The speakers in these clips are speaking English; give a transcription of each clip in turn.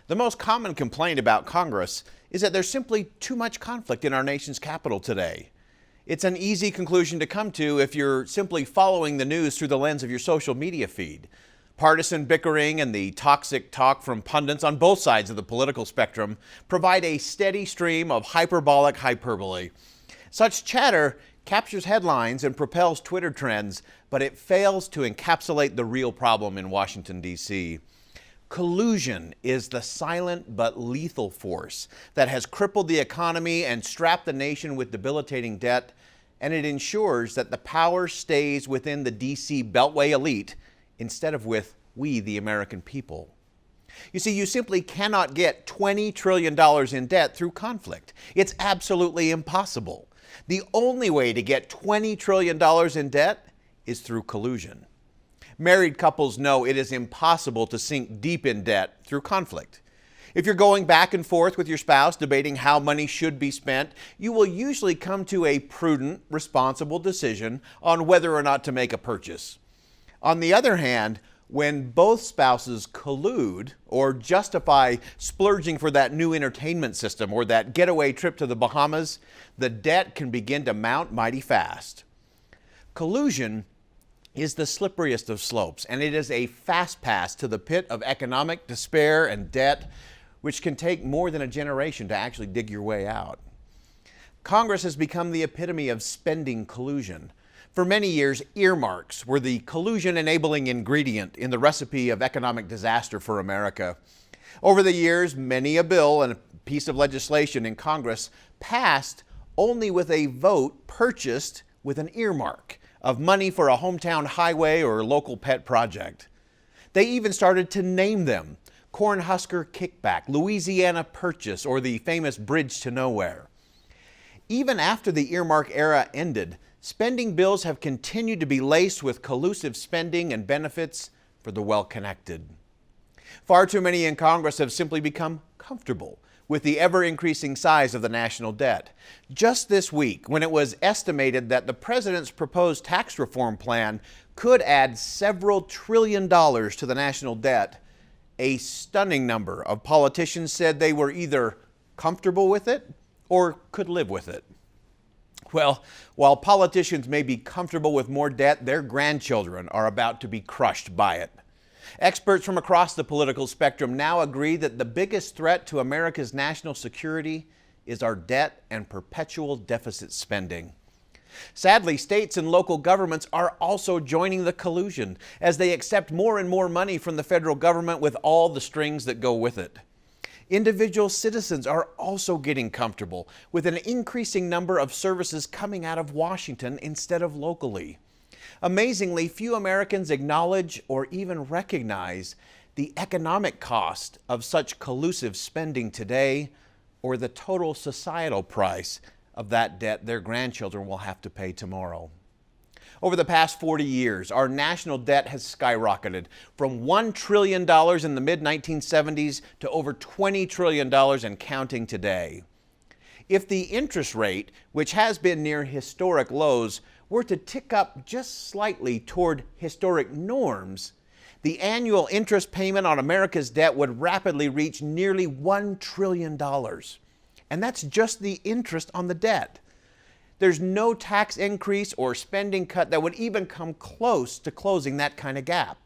The most common complaint about Congress is that there's simply too much conflict in our nation's capital today. It's an easy conclusion to come to if you're simply following the news through the lens of your social media feed. Partisan bickering and the toxic talk from pundits on both sides of the political spectrum provide a steady stream of hyperbolic hyperbole. Such chatter captures headlines and propels Twitter trends, but it fails to encapsulate the real problem in Washington, D.C. Collusion is the silent but lethal force that has crippled the economy and strapped the nation with debilitating debt, and it ensures that the power stays within the D.C. Beltway elite instead of with we, the American people. You see, you simply cannot get $20 trillion in debt through conflict. It's absolutely impossible. The only way to get $20 trillion in debt is through collusion. Married couples know it is impossible to sink deep in debt through conflict. If you're going back and forth with your spouse debating how money should be spent, you will usually come to a prudent, responsible decision on whether or not to make a purchase. On the other hand, when both spouses collude or justify splurging for that new entertainment system or that getaway trip to the Bahamas, the debt can begin to mount mighty fast. Collusion is the slipperiest of slopes, and it is a fast pass to the pit of economic despair and debt, which can take more than a generation to actually dig your way out. Congress has become the epitome of spending collusion. For many years, earmarks were the collusion-enabling ingredient in the recipe of economic disaster for America. Over the years, many a bill and a piece of legislation in Congress passed only with a vote purchased with an earmark of money for a hometown highway or local pet project. They even started to name them: Cornhusker Kickback, Louisiana Purchase, or the famous Bridge to Nowhere. Even after the earmark era ended, spending bills have continued to be laced with collusive spending and benefits for the well-connected. Far too many in Congress have simply become comfortable with the ever-increasing size of the national debt. Just this week, when it was estimated that the president's proposed tax reform plan could add several $1 trillion to the national debt, a stunning number of politicians said they were either comfortable with it or could live with it. Well, while politicians may be comfortable with more debt, their grandchildren are about to be crushed by it. Experts from across the political spectrum now agree that the biggest threat to America's national security is our debt and perpetual deficit spending. Sadly, states and local governments are also joining the collusion as they accept more and more money from the federal government with all the strings that go with it. Individual citizens are also getting comfortable with an increasing number of services coming out of Washington instead of locally. Amazingly, few Americans acknowledge or even recognize the economic cost of such collusive spending today, or the total societal price of that debt their grandchildren will have to pay tomorrow. Over the past 40 years, our national debt has skyrocketed from $1 trillion in the mid-1970s to over $20 trillion and counting today. If the interest rate, which has been near historic lows, were to tick up just slightly toward historic norms, the annual interest payment on America's debt would rapidly reach nearly $1 trillion. And that's just the interest on the debt. There's no tax increase or spending cut that would even come close to closing that kind of gap.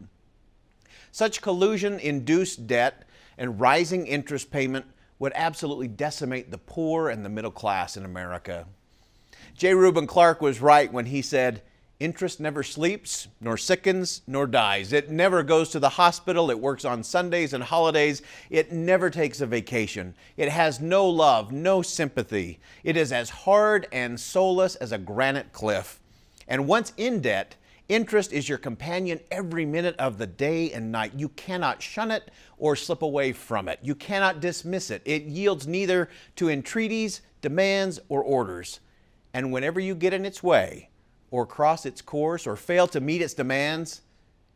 Such collusion-induced debt and rising interest payment would absolutely decimate the poor and the middle class in America. J. Reuben Clark was right when he said, "Interest never sleeps, nor sickens, nor dies. It never goes to the hospital. It works on Sundays and holidays. It never takes a vacation. It has no love, no sympathy. It is as hard and soulless as a granite cliff. And once in debt, interest is your companion every minute of the day and night. You cannot shun it or slip away from it. You cannot dismiss it. It yields neither to entreaties, demands, or orders. And whenever you get in its way, or cross its course, or fail to meet its demands,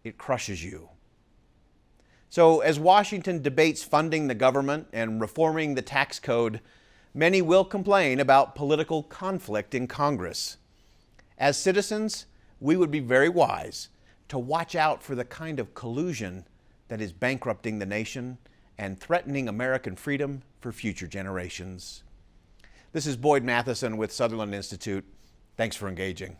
it crushes you." So as Washington debates funding the government and reforming the tax code, many will complain about political conflict in Congress. As citizens, we would be very wise to watch out for the kind of collusion that is bankrupting the nation and threatening American freedom for future generations. This is Boyd Matheson with Sutherland Institute. Thanks for engaging.